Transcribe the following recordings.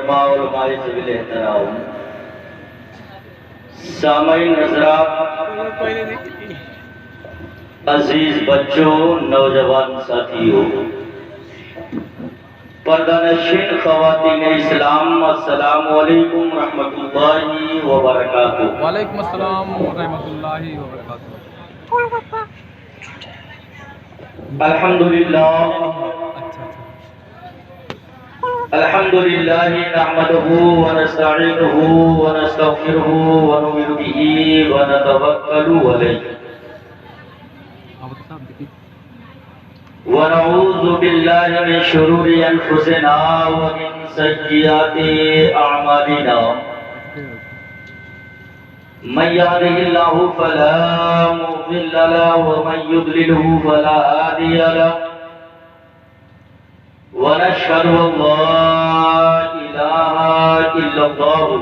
उलमा उलमाए सिविल एहतराम, सामईन हज़रात, अजीज बच्चों, नौजवान साथियों, पर्दानशीन ख़वातीन इस्लाम, अस्सलामु अलैकुम रहमतुल्लाहि व बरकातुहू। वालेकुम अस्सलाम व रहमतुल्लाहि व बरकातुहू। अल्हम्दुलिल्लाह अल्हम्दुलिल्लाहि नहमदुहु व नस्तईनुहु व नस्तगफिरुहु व नुमिनु बिही व नतवक्कलु अलैहि व नऊज़ु बिल्लाहि मिन शुरूरि अनफुसिना व मिन सय्यिआति अअमालिना। मन यहदिहिल्लाहु फला मुज़िल्ल लहु व मन युद्लिलहु फला हादिय लहु व नशहदु अल्ला इलाहा इल्लल्लाहु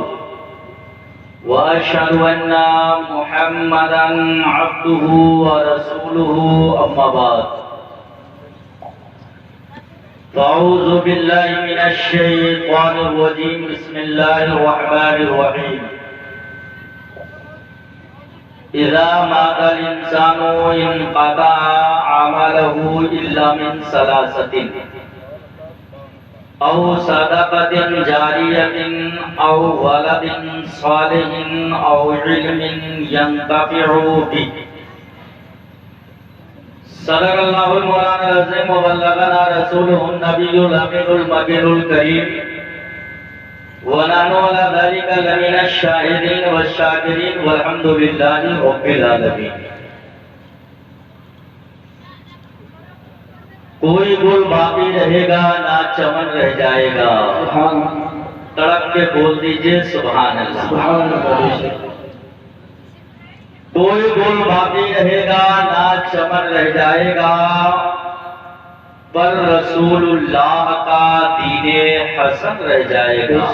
व अशहदु अन्ना मुहम्मदन अब्दुहु व रसूलुहु, अम्मा बाद। अऊज़ु बिल्लाहि मिनश शैतानिर रजीम, बिस्मिल्लाहिर रहमानिर रहीम। इज़ा मातल इंसानु इनक़ता अमलहु इल्ला मिन सलासतिन औ सदक़तिन जारियतिन औ वलदिन सालिहिन औ इल्मिन यंतफ़िउ बिही। सदक़ल्लाहुल मौलाना अज़ीम व बल्लगना रसूलुहुन नबियुल अमीनुल मकीनुल करीम व नहनु अला ज़ालिका लमिनश शाहिदीन व शाकिरीन वल्हम्दुलिल्लाहि रब्बिल आलमीन। कोई गुल बाकी रहेगा ना चमन रह जाएगा। तड़प के बोल दीजिए सुभान अल्लाह। कोई गुल बाकी रहेगा ना चमन रह जाएगा, पर रसूलुल्लाह का दीने हसन रह जाएगा।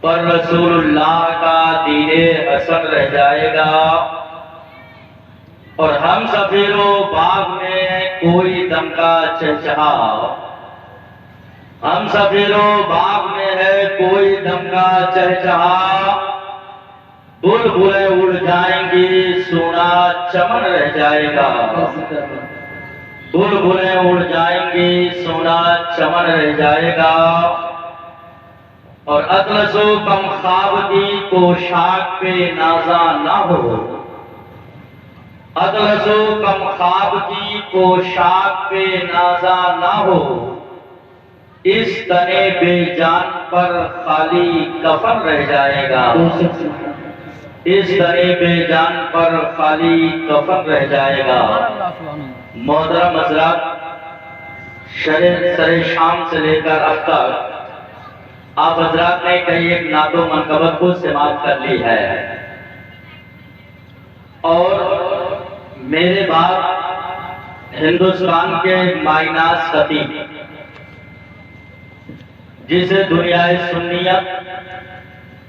पर रसूलुल्लाह का दीने हसन रह जाएगा। और हम सफेरो बाग में कोई दम का चहचहा, हम सफेरो बाग में है कोई दम का चहचहा, बुलबुलें उड़ जाएंगी सोना चमन रह जाएगा। बुलबुलें उड़ जाएंगी सोना चमन रह जाएगा। और अतलसो कम ख्वाब की पोशाक पे नाजा ना हो, अतलसो कम ख्वाब की पोशाक पे नाजा ना हो, इस तने बेजान पर खाली कफन रह जाएगा। इस तने बेजान पर खाली कफन रह जाएगा। मोहतरम हज़रात, सरे शाम से लेकर अब तक आप हजरात ने कई एक नातो मनकबत को समाप्त कर ली है। और मेरे बाद हिंदुस्तान के माइनास खतीब, जिसे दुनियाए सुन्नियत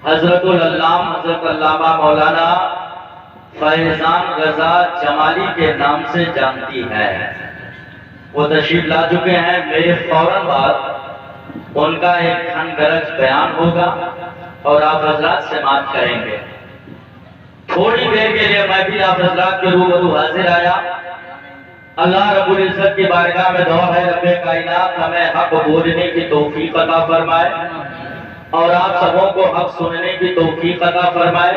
हजरतुल अल्लाम हजरत अल्लामा मौलाना फैजान रजा जमाली के नाम से जानती है, वो तशरीफ ला चुके हैं। मेरे फौरन बाद उनका एक घनगरज बयान होगा और आप हजरात से बात करेंगे। थोड़ी देर के लिए मैं भी आप हजरात के रूबरू हाजिर आया। अल्लाह रब्बुल इज्जत की बारगाह में दुआ है, रब्बे कायनात हमें हक बोलने की तौफीक अता फरमाए और आप सबों को हक सुनने की तौफीक अता फरमाए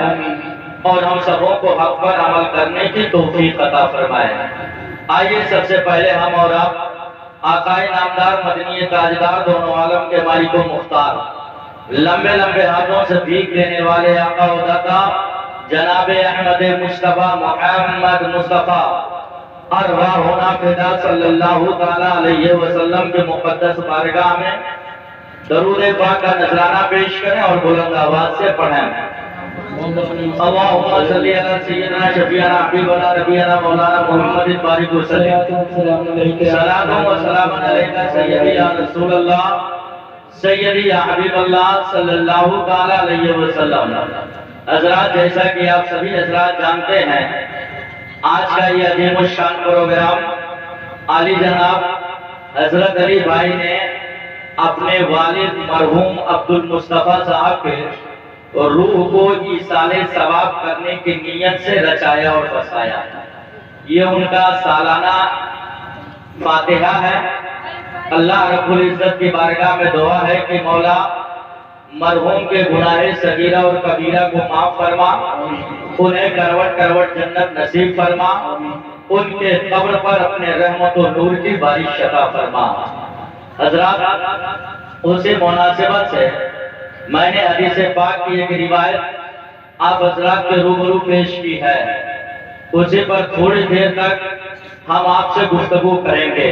और हम सबों को हक पर अमल करने की तौफीक अता फरमाए। आइए सबसे पहले हम और आप आकाए नामदार मदनी ताजदार दोनों आलम के मालिक व मुख्तार, लंबे लंबे हाथों से भीख देने वाले आका व दाता जनाबे अहमद मुस्तफा मोहम्मद मुस्तफा अरवाहुना फिदा सल्लल्लाहु तआला अलैहि वसल्लम के मुक़द्दस बारगाह में दरूद पाक का नजराना पेश करें और बुलंद आवाज से पढ़ें। अल्लाहुम्मा सल्ली अला सय्यिदना शफीअना हबीबना नबीना मौलाना मुहम्मद बारिक वसल्लम। सलातु व सलामुन अलैका सय्यदी या रसूलल्लाह सय्यदी या हबीबल्लाह सल्लल्लाहु तआला अलैहि वसल्लम। हजरात, जैसा कि आप सभी हजरात जानते हैं, आज का ये अजीम शान प्रोग्राम आली जनाब हजरत अली भाई ने अपने वालिद मरहूम अब्दुल मुस्तफा साहब के रूह को ईसाले सवाब करने की नीयत से रचाया और बसाया। ये उनका सालाना फातिहा है। अल्लाह रब्बुल इज्जत की बारगाह में दुआ है कि मौला मरहूम के गुनाहे सगीरा और कबीरा को माफ फरमा, उन्हें करवट करवट जन्नत नसीब फरमा, उनके कब्र पर अपने रहमत और नूर की बारिश अता फरमा। हजरात, उसी मुनासिबत से मैंने हदीस पाक की एक रिवायत आप हजरात के रूबरू पेश की है। उसी पर थोड़ी देर तक हम आपसे गुफ्तगू करेंगे।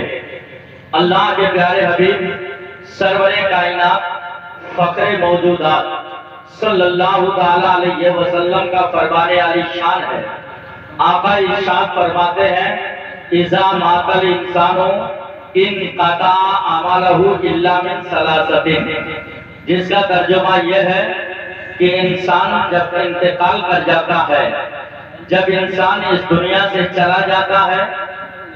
अल्लाह के प्यारे हबीब सरवरे कायनात फखरे मौजूदात सल्लल्लाहु ताला अलैहि वसल्लम का फरमाने आली शान है। आका इरशाद फरमाते हैं, इज़ा मातल इंसानो इन कता अमलहु इल्ला मिन सलासतिन, जिसका तर्जुमा यह है कि इंसान जब इंतकाल कर जाता है, जब इंसान इस दुनिया से चला जाता है,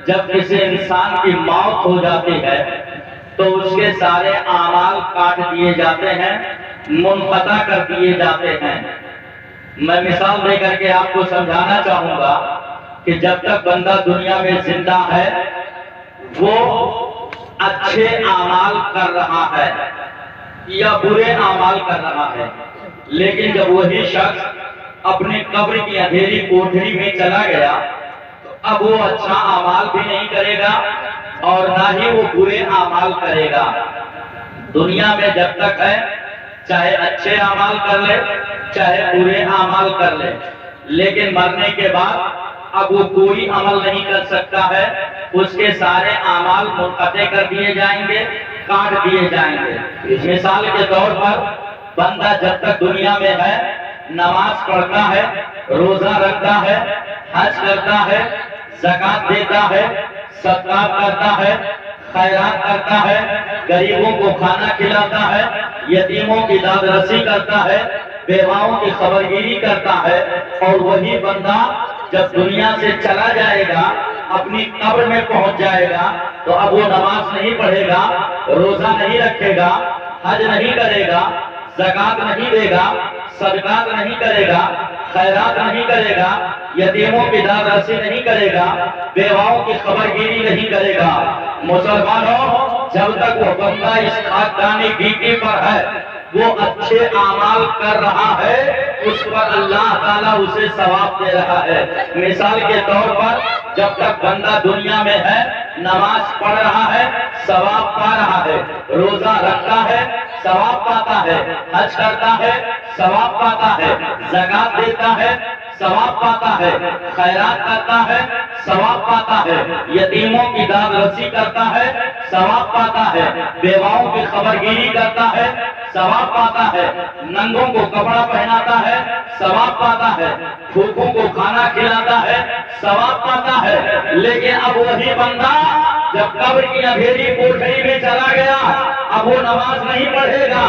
जब किसी इंसान की मौत हो जाती है तो उसके सारे आमाल काट दिए जाते हैं, मुनक़ता कर दिए जाते हैं। मैं मिसाल देकर के आपको समझाना चाहूंगा कि जब तक बंदा दुनिया में जिंदा है वो अच्छे आमाल कर रहा है या बुरे आमाल कर रहा है, लेकिन जब वही शख्स अपने कब्र की अंधेरी कोठरी में चला गया तो अब वो अच्छा आमाल भी नहीं करेगा और ना ही वो बुरे आमाल करेगा। दुनिया में जब तक है चाहे अच्छे आमाल कर ले चाहे बुरे आमाल कर ले, लेकिन मरने के बाद अब वो कोई अमल नहीं कर सकता है, उसके सारे आमाल मुनक़ते कर दिए जाएंगे, काट दिए जाएंगे। मिसाल के तौर पर बंदा जब तक दुनिया में है नमाज पढ़ता है, रोजा रखता है, हज करता है, ज़कात देता है, सदक़ात करता है, खैरात करता है, गरीबों को खाना खिलाता है, यतीमों की दादरसी करता है, बेवाओं की खबरगिरी करता है, और वही बंदा जब दुनिया से चला जाएगा, अपनी कब्र में पहुंच जाएगा तो अब वो नमाज नहीं पढ़ेगा, रोजा नहीं रखेगा, हज नहीं करेगा, ज़कात नहीं देगा, सदक़ात नहीं करेगा, खैरात नहीं करेगा, यतीमों की दादरसी नहीं करेगा, बेवाओं की खबरगिरी नहीं करेगा। मुसलमानों, जब तक वो बंदा इस खानदानी ड्यूटी पर है, वो अच्छे आमाल कर रहा है, उस पर अल्लाह ताला उसे सवाब दे रहा है। मिसाल के तौर पर जब तक बंदा दुनिया में है नमाज पढ़ रहा है, सवाब पा रहा है, रोजा रखता है, सवाब पाता है, हज करता है, सवाब पाता है, ज़कात देता है, सवाब पाता है, खैरात करता है, सवाब पाता है, यतीमों की दादरसी करता है, सवाब पाता है, बेवाओं की खबरगिरी करता है, सवाब पाता है, नंगों को कपड़ा पहनाता है, सवाब पाता है, भूखों को खाना खिलाता है, सवाब पाता है। लेकिन अब वही बंदा जब कब्र की अंधेरी कोठरी में चला गया, अब वो नमाज नहीं पढ़ेगा,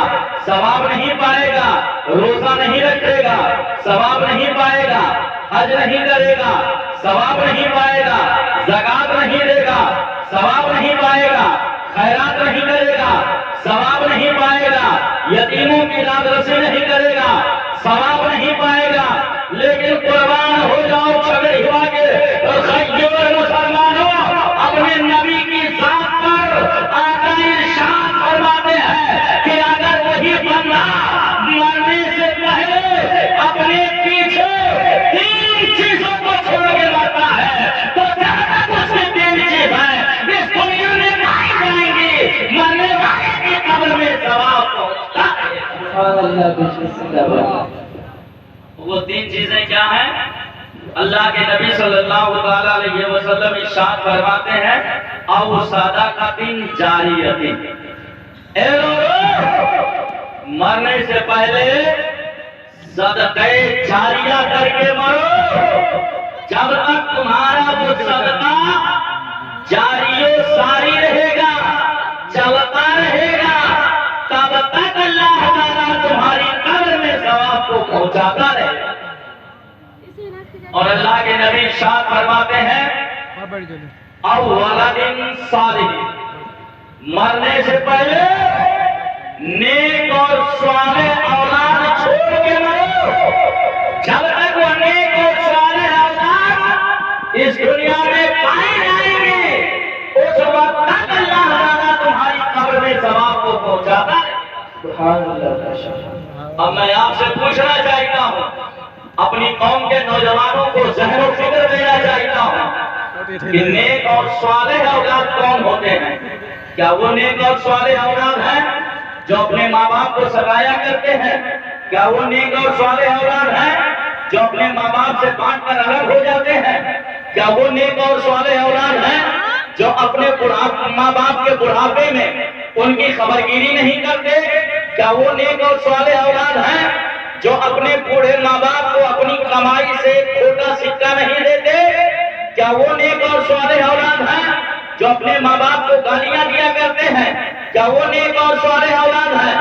सवाब नहीं पाएगा, रोजा नहीं रखेगा, सवाब नहीं पाएगा, हज नहीं करेगा, सवाब नहीं पाएगा, ज़कात नहीं देगा, सवाब नहीं पाएगा, खैरात नहीं करेगा, सवाब नहीं पाएगा, यतीमों की दादरसी नहीं करेगा, सवाब नहीं पाएगा। लेकिन कुर्बान हो जाओ छगड़िया के मुसलमानों, अपने नबी की जात पर आका इरशाद फरमाते हैं कि अगर वही बंदा मरने से पहले अपने पीछे 3 चीजों को छोड़ के मरता है तो जब तक उसकी 3 चीज है इस दुनिया में पाई जाएंगी, मरने वाले की कब्र में सवाब पहुंचता है। वो 3 चीजें क्या हैं? अल्लाह के नबी सल्लल्लाहु ताला अलैहि वसल्लम इरशाद फरमाते हैं, औ सदक़तिन जारियतिन, ए लोगों मरने से पहले सदक़े जारिया करके मरो। जब तक तुम्हारा वो सदका जारियो सारी रहेगा, चलता रहेगा, तब तक अल्लाह ताला तुम्हारी कब्र में सवाब को पहुंचाता रहेगा। और अल्लाह के नबी इरशाद फरमाते हैं, औ वलदिन सालिह, मरने से पहले नेक और स्वालिह औलाद छोड़ के मरो। जब तक वो नेक और स्वालिह औलाद इस दुनिया में पाए जाएंगे, उस वक्त तक अल्लाह ताला तुम्हारी कब्र में सवाब को पहुंचाता है। अब मैं आपसे पूछना चाहता हूँ, अपनी कौम के नौजवानों को ज़हन फिक्र देना चाहता हूँ कि नेक और स्वालिह औलाद कौन होते हैं। क्या वो नेक और स्वालिह औलाद हैं जो अपने माँ बाप को सताया करते हैं? क्या वो नेक और स्वालिह औलाद हैं जो अपने माँ बाप से बांट कर अलग हो जाते हैं? क्या वो नेक और स्वालिह औलाद हैं जो अपने माँ बाप के बुढ़ापे में उनकी खबरगिरी नहीं करते? क्या वो नेक और स्वालिह औलाद हैं जो अपने बूढ़े माँ बाप को अपनी कमाई से छोटा सिक्का नहीं देते? क्या वो नेक और स्वालिह औलाद हैं जो अपने माँ बाप को गालियां दिया करते हैं? क्या वो नेक और स्वालिह औलाद हैं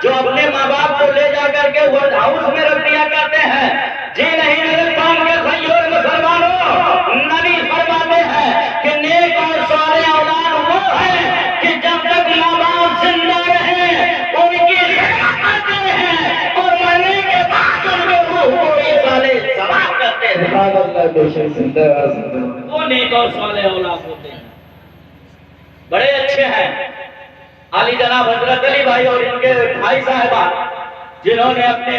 जो अपने माँ बाप को ले जा करके वर्ल्ड हाउस में रख दिया करते हैं? जी नहीं मेरे कौम के भाइयों और मुसलमानों, नबी फरमाते हैं कि नेक और स्वालिह औलाद वो है कि जब तक माँ बाप जिंदा रहे उनकी खिदमत करते हैं और मरने के बाद उनके रूह को इसाले सवाब करते हैं। वो नेक और स्वालिह औलाद होते हैं, बड़े अच्छे हैं। अली जनाब हजरत अली भाई और इनके भाई साहबा जिन्होंने अपने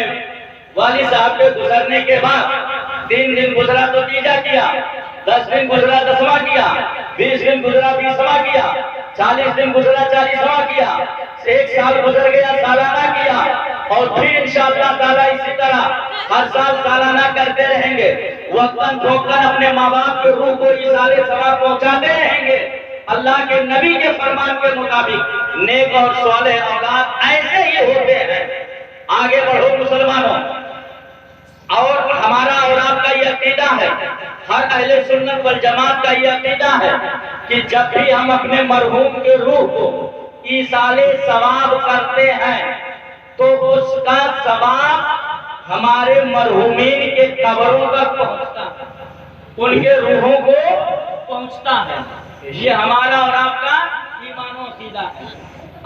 वाली साहब के गुजरने के बाद 3 दिन गुजरा तो तीजा किया, 10 दिन गुजरा 10वां किया, 20 दिन गुजरा 20वां किया, 40 दिन गुजरा 40वां किया, 1 साल गुजर गया सालाना किया, और फिर इंशाअल्लाह ताला इसी तरह हर साल सालाना करते रहेंगे। वक्तन फौकतन अपने माँ बाप के रूह को इसाले सवाब पहुंचाते रहेंगे। अल्लाह के नबी के फरमान के मुताबिक नेक और स्वालिह औलाद ऐसे ही होते हैं। आगे बढ़ो मुसलमानों, और हमारा और आपका ये अकीदा है, हर अहले सुन्नत वल जमात का ये अकीदा है कि जब भी हम अपने मरहूम के रूह को इसाले सवाब करते हैं तो उसका सवाब हमारे मरहूमीन के कब्रों तक पहुंचता है, उनके रूहों को पहुंचता है। ये हमारा और आपका ईमान और अकीदा है।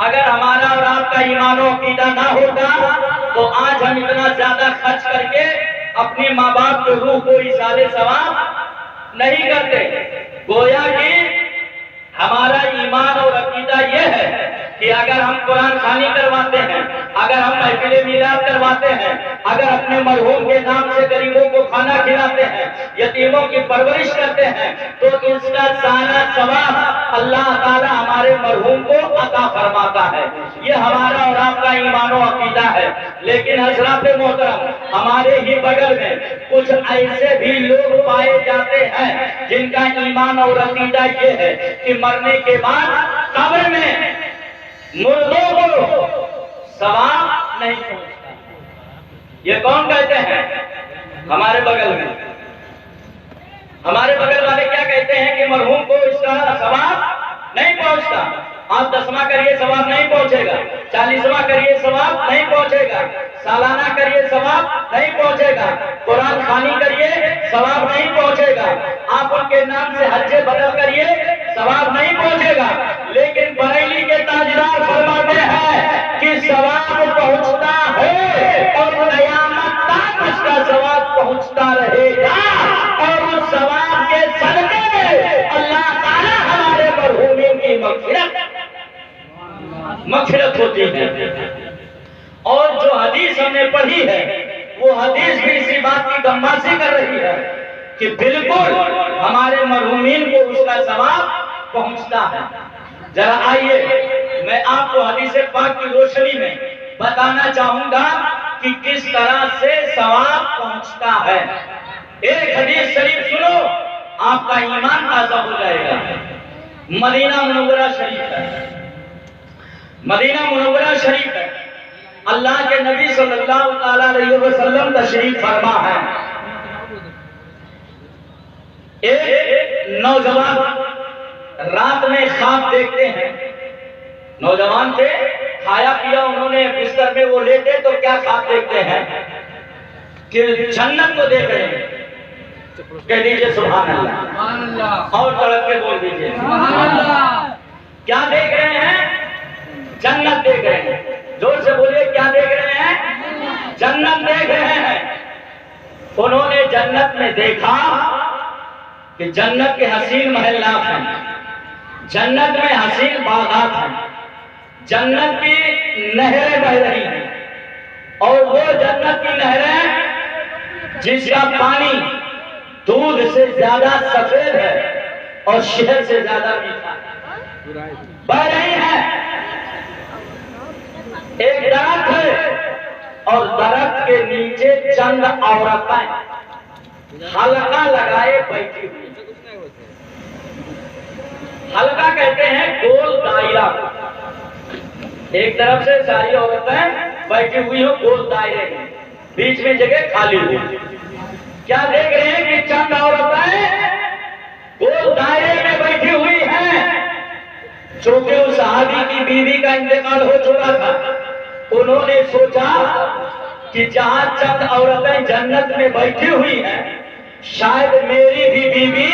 अगर हमारा और आपका ईमान और अकीदा ना होता तो आज हम इतना ज्यादा खर्च करके अपने माँ बाप के रूह को इसाले सवाब नहीं करते। गोया कि हमारा ईमान और अकीदा यह है कि अगर हम कुरान खानी करवाते हैं, अगर हम महफिल मिलाद करवाते हैं, अगर अपने मरहूम के नाम से गरीबों को खाना खिलाते हैं, यतीमों की परवरिश करते हैं, तो इसका सारा सवाब अल्लाह ताला हमारे मरहूम को अता फरमाता है। ये हमारा और आपका ईमान और अकीदा है। लेकिन हज़रात मोहतरम, हमारे ही बगल में कुछ ऐसे भी लोग पाए जाते हैं जिनका ईमान और अकीदा ये है कि मरने के बाद कब्र में मुर्दों को सवाब नहीं पहुंचता। ये कौन कहते हैं? हमारे बगल में, हमारे बगल वाले क्या कहते हैं कि मरहूम को इसका सवाब नहीं पहुंचता। आप 10वां करिए सवाब नहीं पहुंचेगा, 40वां करिए सवाब नहीं पहुंचेगा, सालाना करिए सवाब नहीं पहुंचेगा, कुरान खानी करिए सवाब नहीं पहुंचेगा, आप उनके नाम से हज्जे बदल करिए सवाब नहीं पहुंचेगा। लेकिन बरेली के ताजदार फरमाते हैं कि सवाब पहुंचता है और कयामत तक उसका सवाब पहुंचता रहेगा, और उस सवाब के सदके में अल्लाह ताला हमारे मरहूमीन की मग़फ़िरत होती है। और जो हदीस हमने पढ़ी है वो हदीस भी इसी बात की गम्मासी कर रही है कि बिल्कुल हमारे मरहूमीन को उसका सवाब पहुंचता है। जरा आइए मैं आपको हदीस पाक की रोशनी में बताना चाहूंगा कि किस तरह से सवाब पहुंचता है। एक हदीस शरीफ सुनो, आपका ईमान ताजा हो जाएगा। मदीना मुनव्वरा शरीफ है, मदीना मुनव्वरा शरीफ है। अल्लाह के नबी सल्लल्लाहु अलैहि वसल्लम तशरीफ फरमा है। एक नौजवान रात में ख्वाब देखते हैं। नौजवान थे, खाया पिया उन्होंने, बिस्तर में वो लेटे तो क्या ख्वाब देखते हैं कि जन्नत को देख रहे हैं। कह दीजिए सुभान अल्लाह, और तड़प के बोल दीजिए सुभान अल्लाह। क्या देख रहे हैं? जन्नत देख रहे हैं। जोर से बोलिए, क्या देख रहे हैं? जन्नत देख रहे हैं। उन्होंने जन्नत में देखा कि जन्नत के हसीन महलात हैं, जन्नत में हसीन बागात हैं, जन्नत की नहरें बह रही हैं, और वो जन्नत की नहरें जिसका पानी दूध से ज्यादा सफेद है और शहद से ज्यादा मीठा बह रही है। एक दरख्त है और दरख्त के नीचे चंद औरतें हल्का लगाए बैठी हुई। हल्का कहते हैं गोल दायरा, एक तरफ से सारी औरतें बैठी हुई हो गोल दायरे में, बीच में जगह खाली हुई। क्या देख रहे हैं कि चंद औरतें गोल दायरे में बैठी हुई हैं। चूंकि उस सहाबी की बीवी का इंतकाल हो चुका था, उन्होंने सोचा कि जहां चंद औरतें जन्नत में बैठी हुई हैं, शायद मेरी भी बीवी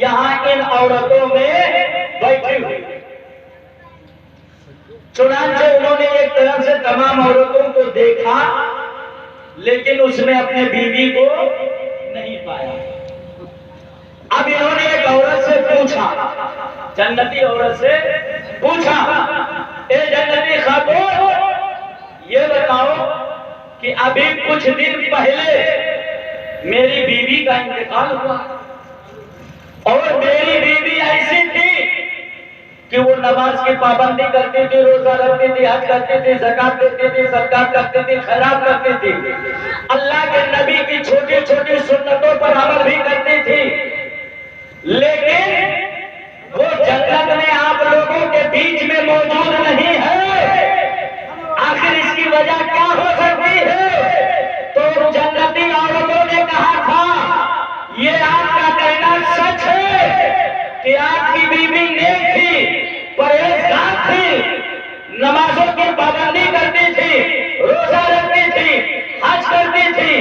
यहाँ इन औरतों में बैठी हुई। चुनांचे उन्होंने एक तरफ से तमाम औरतों को देखा, लेकिन उसमें अपने बीवी को नहीं पाया। अब इन्होंने एक औरत से पूछा, जन्नती औरत से पूछा, ए जन्नती खातून, ये बताओ कि अभी कुछ दिन पहले मेरी बीवी का इंतकाल हुआ, और मेरी बीवी ऐसी थी कि वो नमाज की पाबंदी करती थी, रोजा रखती थी, हज करती थी, ज़कात देती थी, सदका करती थी, खैरात करती थी, अल्लाह के नबी की छोटी छोटी सुन्नतों पर अमल भी करती थी। लेकिन वो जन्नत में आप लोगों के बीच में मौजूद नहीं है। आखिर इसकी वजह क्या हो सकती है? तो जन्नती औरतों ने कहा था, ये आपका कहना सच है कि आपकी बीवी नेक थी, परहेजगार थी, नमाजों की पाबंदी करती थी, रोजा रखती थी, हज करती थी,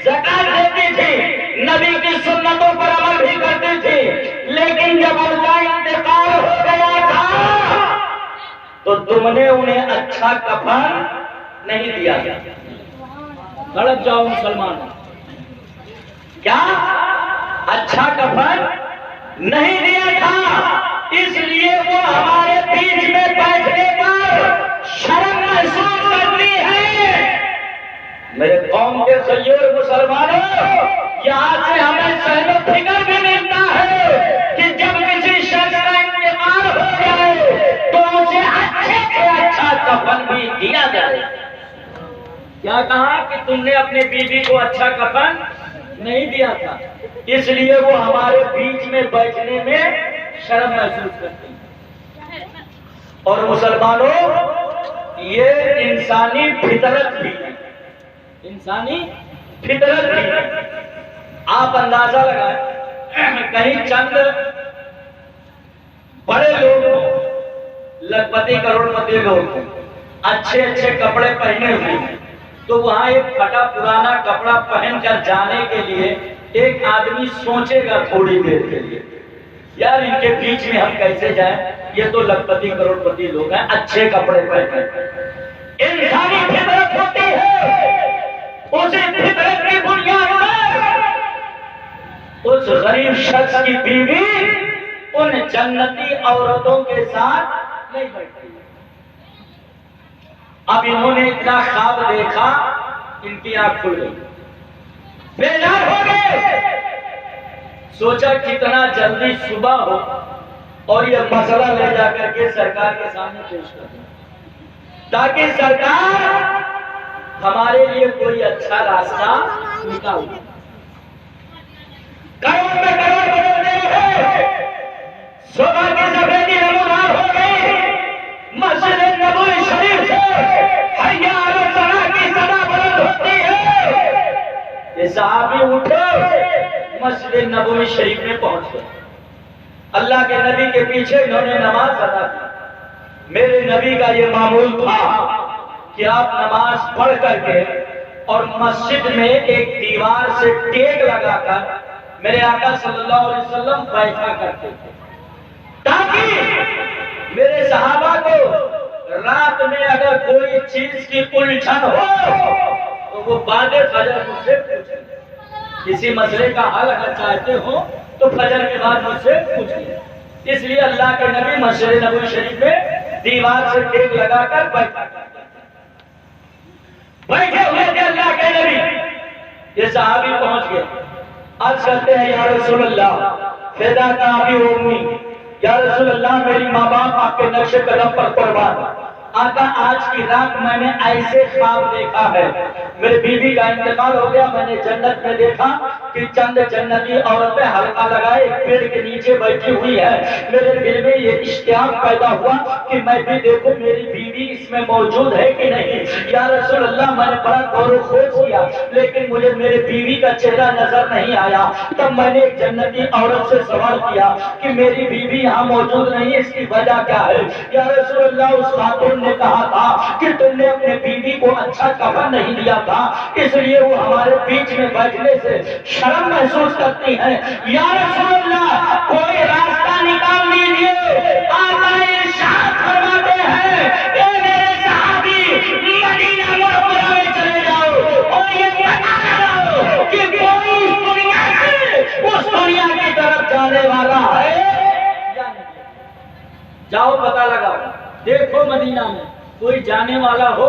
ज़कात देती थी, नबी की सुन्नतों पर अमल भी करती थी, लेकिन जब उनका इंतकाल हो गया था तो तुमने उन्हें अच्छा कफन नहीं दिया। गलत जाओ मुसलमान, क्या अच्छा कफन नहीं दिया था, इसलिए वो हमारे बीच में बैठने पर शर्म महसूस करती है। मेरे कौम के सैयद मुसलमानों, यहाँ से हमें सहनो फिक्र भी मिलता है कि जब किसी शख्स का इंतकाल हो जाए तो उसे अच्छे से अच्छा कफन भी दिया जाए। क्या कहा कि तुमने अपनी बीवी को अच्छा कफन नहीं दिया था, इसलिए वो हमारे बीच में बैठने में शर्म महसूस करती है। और मुसलमानों, ये इंसानी फितरत भी है, इंसानी फितरत भी है। आप अंदाजा लगाएं, कहीं चंद बड़े लोग, लखपति करोड़पति लोग अच्छे अच्छे कपड़े पहने हुए हैं, तो वहां एक फटा पुराना कपड़ा पहनकर जाने के लिए एक आदमी सोचेगा थोड़ी देर के लिए, यार इनके बीच में हम कैसे जाएं, ये तो लखपति करोड़पति लोग हैं, अच्छे कपड़े पहने। इंसानी फितरत होती है, उसी फितरत की बुनियाद पर उस गरीब शख्स की बीवी उन जन्नती औरतों के साथ नहीं बैठती। अब इन्होंने इतना ख्वाब देखा, इनकी आंख खुल गई, बेजार हो गए। सोचा कितना जल्दी सुबह हो और ये मसला ले जाकर के सरकार के सामने पेश कर दें, ताकि सरकार हमारे लिए कोई अच्छा रास्ता निकाल दे। करोड़ में करोड़ बदल है, सुबह की सफेदी नमूदार हो गई, मस्जिद नबवी शरीफ से हय्या अला सलाह की सदा बुलंद होती है। ये सहाबी उठे, मस्जिद नबवी शरीफ में पहुंच गए। अल्लाह के नबी के पीछे इन्होंने नमाज अदा की। मेरे नबी का ये मामूल था कि आप नमाज पढ़ करके और मस्जिद में एक दीवार से टेक लगाकर मेरे आका सल्लल्लाहु अलैहि वसल्लम बैठा करते थे, ताकि मेरे सहाबा को रात में अगर कोई चीज की उलझन हो तो वो बाद फजर मुझसे पूछे। किसी मसले का हल अगर चाहते हो तो फजर के बाद मुझसे पूछिए। इसलिए अल्लाह के नबी मस्जिद नबवी शरीफ में दीवार से टेक लगाकर बैठे हुए थे अल्लाह के नबी। ये सहाबी पहुंच गए, आज कहते हैं या रसूल अल्लाह फिदा का अभी उम्मी, या रसूल अल्लाह मेरी माँ बाप आपके नक्शे कदम पर कुर्बान। आका आज की रात मैंने ऐसे ख्वाब देखा है, मेरे बीवी का इंतकाल हो गया, मैंने जन्नत में देखा कि चंद जन्नती औरतें हल्का लगाए एक पेड़ के नीचे बैठी हुई है। मेरे दिल में ये इश्तियाक पैदा हुआ कि मैं भी देखूं मेरी बीवी इसमें मौजूद है कि नहीं। या रसूल अल्लाह मैंने बड़ा गौर खोज किया लेकिन मुझे मेरे बीवी का चेहरा नजर नहीं आया। तब मैंने एक जन्नती औरत से सवाल किया कि मेरी बीवी यहाँ मौजूद नहीं, इसकी वजह क्या है। या रसूल अल्लाह उस खातून ने कहा था कि तुमने अपने बीवी को अच्छा कफन नहीं दिया था, इसलिए वो हमारे बीच में बैठने से शर्म महसूस करती है। या रसूल अल्लाह कोई रास्ता निकाल लीजिए। आका इरशाद फरमाते हैं ए मेरे सहाबी मदीना मुनव्वरा में चले जाओ और ये पता लगाओ कि कोई इस दुनिया से उस दुनिया की तरफ जाने वाला है या नहीं। जाओ पता लगाओ, देखो मदीना में कोई जाने वाला हो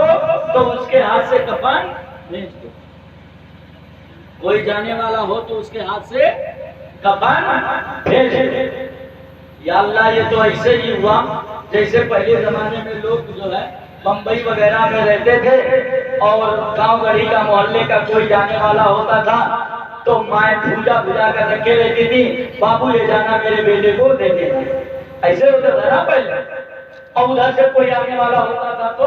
तो उसके हाथ से कफन भेज दो, कोई जाने वाला हो तो उसके हाथ से कफन भेज दो। या अल्लाह ये तो ऐसे ही हुआ जैसे पहले जमाने में लोग जो है बंबई वगैरह में रहते थे और गांव गढ़ी का मोहल्ले का कोई जाने वाला होता था तो माए पूजा पूजा कर रखे रहती थी, बाबू ले जाना मेरे बेटे को दे देना, ऐसे होता था ना पहले। और उधर से कोई आने वाला होता था तो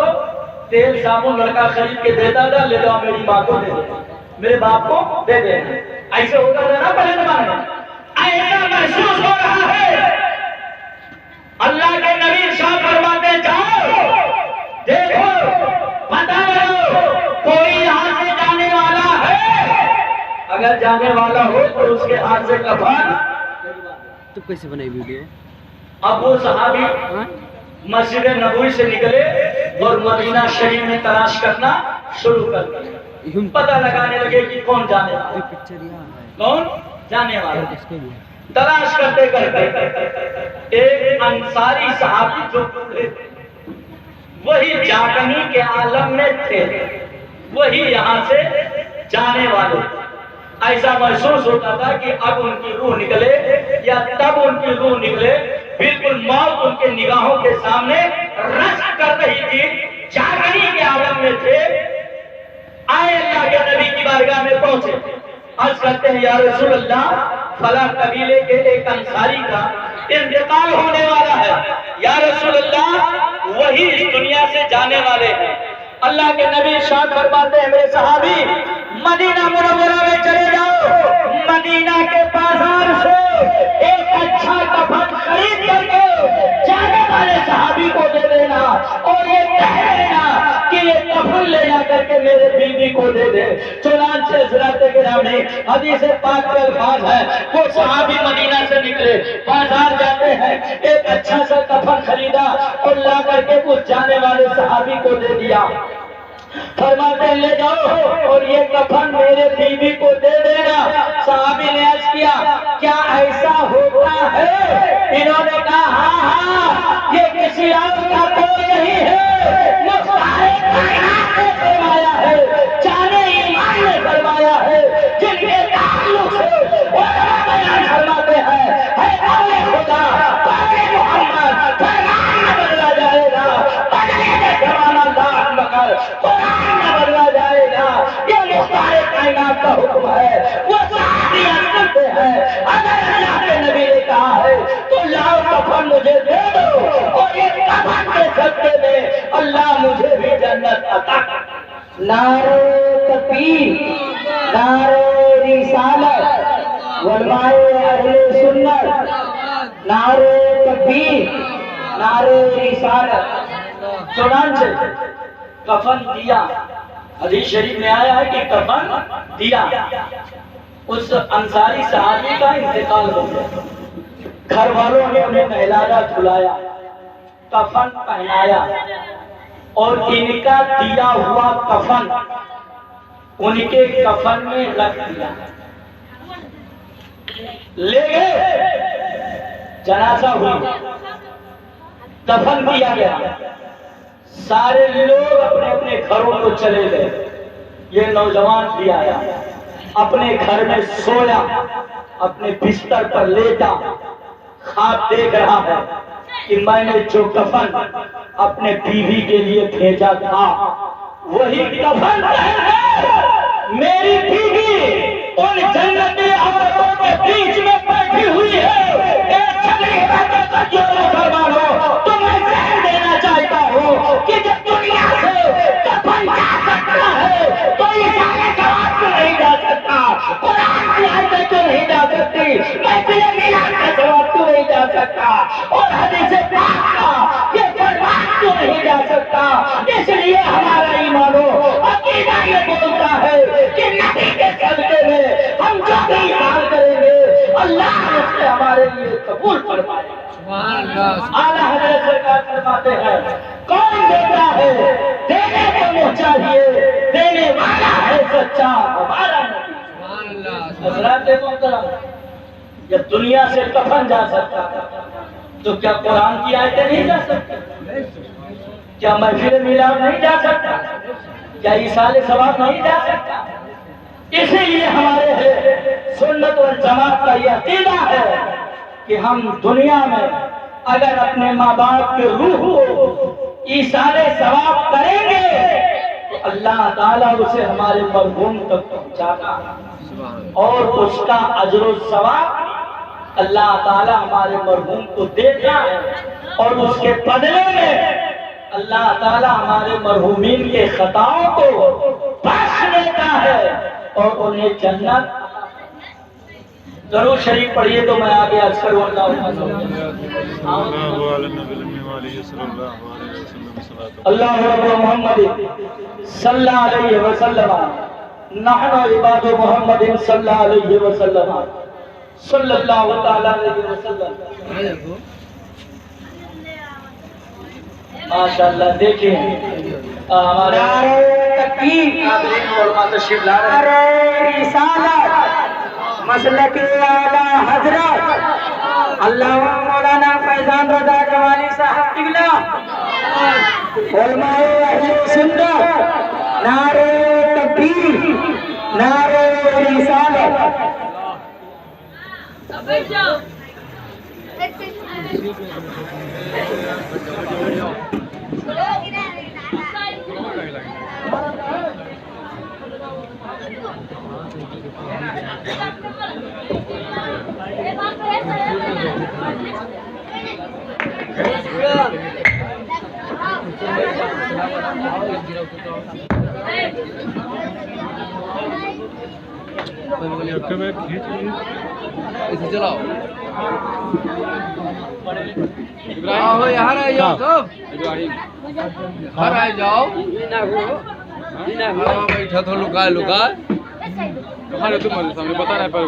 तेल साबुन लड़का खरीद के देता था, ले जाओ मेरी माँ को दे देना, मेरे बाप को दे देना, ऐसे होता था ना पहले जमाने में। ऐसा महसूस हो रहा है। अल्लाह के नबी इरशाद फरमाते जाओ देखो पता करो कोई यहाँ से जाने वाला है, अगर जाने वाला हो तो उसके हाथ से कफन। तो कैसे बनाई वीडियो? अब वो सहाबी मस्जिद नबवी से निकले और मदीना शरीफ में तलाश करना शुरू कर दिया। पता लगाने लगे कि कौन जाने वाला, कौन जाने वाला। तलाश करते करते एक अंसारी सहाबी जो बूढ़े थे वही जागनी के आलम में थे, वही यहाँ से जाने वाले। ऐसा महसूस होता था कि अब उनकी रूह निकले या तब उनकी रूह निकले, बिल्कुल मौत उनके निगाहों के सामने रश्क कर रही थी, जागनी के आलम में थे। आए अल्लाह के नबी की बारगाह में पहुंचे, आज कहते हैं या रसूल अल्लाह फला कबीले के एक अंसारी का इंतकाल होने वाला है, या रसूल अल्लाह वही इस दुनिया से जाने वाले हैं। अल्लाह के नबी इरशाद फरमाते हैं मेरे सहाबी मदीना मुनव्वरा में चले जाओ, मदीना के बाजार से एक अच्छा कफन खरीद करके जाने वाले सहाबी को दे देना और ये कह देना कि ये कफन ले जा करके मेरे बीवी को दे दे। चुनांचे हज़रत गिरामी हदीस पाक के अल्फाज है, वो सहाबी मदीना से निकले, बाजार जाते हैं, एक अच्छा सा कफन खरीदा और ला करके उस जाने वाले सहाबी को दे दिया। फरमाते ले जाओ और ये कफन मेरे बीवी को दे देना। सहाबी ने अर्ज किया क्या ऐसा होता है? इन्होंने कहा हाँ हाँ ये किसी और का कोई नहीं है, मुख्तार कायनात ने फरमाया है, जाने ईमान ने फरमाया है, जिनके ताल्लुक से उलमा बयान फरमाते हैं है कौले खुदा कौले मोहम्मद फरमान न बदला जाएगा, बदले जमाना दाग मगर कुरान न बदला जाएगा। ये मुख्तार कायनात का हुक्म है, वो सहाबी करते हैं। अगर अल्लाह के नबी ने कहा है तो लाओ कफन मुझे दे दो और ये कफन के सदके में अल्लाह मुझे भी जन्नत अता कर। नारे तकबीर, नारे रिसालत, उलमाए अहले सुन्नत, नारे तकबीर, नारे रिसालत। चुनांचे कफन दिया, हदीस शरीफ में आया है कि कफन दिया। उस अंसारी सहाबी का इंतकाल हो गया, घर वालों ने उन्हें नहलाया धुलाया, कफन पहनाया, और इनका दिया हुआ कफन उनके कफन में रख दिया, ले गए, जनाजा हुई, दफन किया गया, सारे लोग अपने अपने घरों को चले गए। ये नौजवान भी आया, अपने घर में सोया, अपने बिस्तर पर लेटा, ख्वाब देख रहा है कि मैंने जो कफन अपने बीवी के लिए भेजा था वही कफन मेरी बीवी उन जन्नती औरतों के बीच में बैठी हुई है। तो मैं ध्यान देना चाहता हूँ कि जब दुनिया से कफन जा सकता है तो ईसाई सवाब तो नहीं जा सकता, कुरान की आयतें तो नहीं जा सकती, महफिल मिलाद का सवाब तो नहीं जा सकता, और हदीस पाक का ये फरमान तो नहीं जा सकता। इसलिए हमारा ईमानो अकीदा ये बोलता है कि नबी के सदके में हम जो भी हाल करेंगे अल्लाह उससे हमारे लिए कबूल फरमाए। आला हज़रत सरकार फरमाते हैं, कौन देता है देने को मुँह चाहिए, देने वाला है सच्चा हमारा नबी। हज़रात मोहतरम, जब दुनिया से कफन जा सकता तो क्या कुरान की आयतें नहीं जा सकती? क्या महफिल मिलाद नहीं जा सकता? क्या ईसाले सवाब नहीं जा सकता? इसीलिए हमारे सुन्नत और जमात का यह अकीदा है कि हम दुनिया में अगर अपने माँ बाप के रूह को ईसाले सवाब करेंगे तो अल्लाह ताला उसे हमारे मरहूम तक पहुंचाता और उसका अजर सवाब अल्लाह ताला हमारे मरहूम को देता है, और उसके बदले में अल्लाह ताला हमारे मरहूमीन के खताओं को बख्श देता है और उन्हें जन्नत। दरूद शरीफ पढ़िए तो मैं आगे अक्सर अल्लाह मोहम्मद सल्लल्लाहु अलैहि वसल्लम नहनु इबादु मोहम्मद सल्लल्लाहु अलैहि वसल्लम सल्लल्लाहु तआला अलैहि वसल्लम। माशाअल्लाह, देखिए हमारे मसलक आला हजरत अल्लामा मौलाना फैजान रजा जमाली साहब किबला, उलमाए अहले सुन्नत, नारे तकबीर, नारे रिसालत। इसे चलाओ इब्राहिम, यहाँ आ जाओ सब, इब्राहिम घर आ जाओ, बैठा तो लुका लुका कहाँ तुम्हारे सामने बता रहा है पर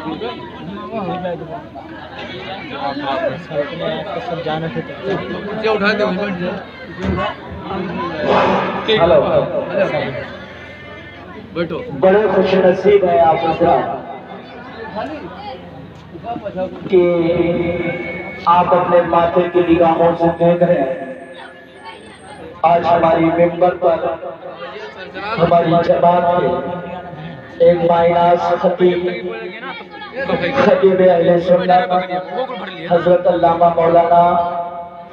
उठा दे। हेलो, बैठो। बड़े खुश नसीब है आप कि आप अपने माथे की निगाहों से देख रहे हैं। आज हमारी मिंबर पर हमारी जमात के एक माइनास खतीब अहले सुन्नत हजरत अल्लामा मौलाना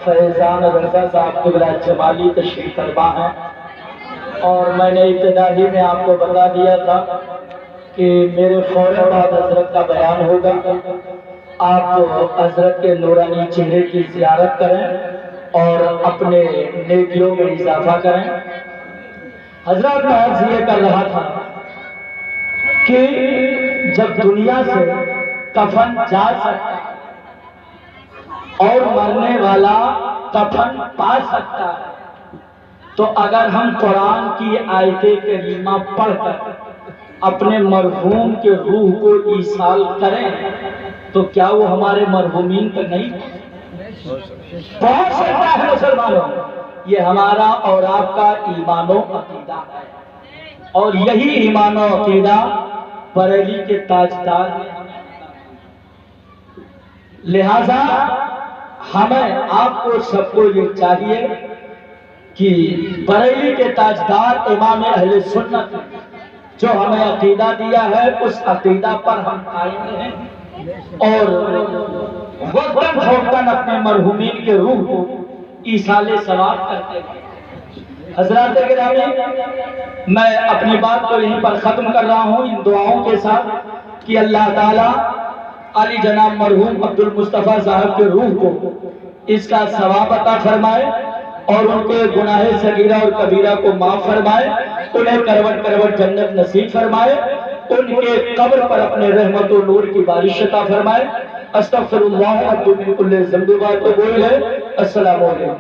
फैजान रजा साहब किबला जमाली तशरीफ फरमा है, और मैंने इब्तिदाई में आपको बता दिया था कि मेरे फौरन बाद हजरत का बयान होगा। आप हजरत के नूरानी चेहरे की ज़ियारत करें और अपने नेकियों में इजाफा करें। हजरत मैं अर्ज़ ये कर रहा था कि जब दुनिया से कफन जा सकता और मरने वाला कफन पा सकता है, तो अगर हम कुरान की आयते करीमा पढ़कर अपने मरहूम के रूह को ईसाल करें तो क्या वो हमारे मरहूमीन तक नहीं पहुंच सकता है? मुसलमानों, ये हमारा और आपका ईमानो अकीदा है, और यही ईमानो अकीदा बरेली के ताजदार ने हमें अता किया। लिहाजा हमें आपको सबको ये चाहिए कि बरेली के ताजदार इमाम अहले सुन्नत जो हमें अकीदा दिया है उस अकीदा पर हम कायम रहें और वक्तन फौकतन अपने मरहूमीन के रूह को ईसाले सवाब करते हैं। हजरात गिरामी, मैं अपनी बात को यहीं पर ख़त्म कर रहा हूँ इन दुआओं के साथ कि अल्लाह ताला अली जनाब मरहूम अब्दुल मुस्तफ़ा साहब के रूह को इसका सवाब अता फरमाए और उनके गुनाहे सगीरा और कबीरा को माफ फरमाए, उन्हें करवट करवट जन्नत नसीब फरमाए, उनके कब्र पर अपने रहमत और नूर की बारिश अता फरमाए। अस्तगफिरुल्लाह व अतूबु इलैहि। अस्सलामु अलैकुम।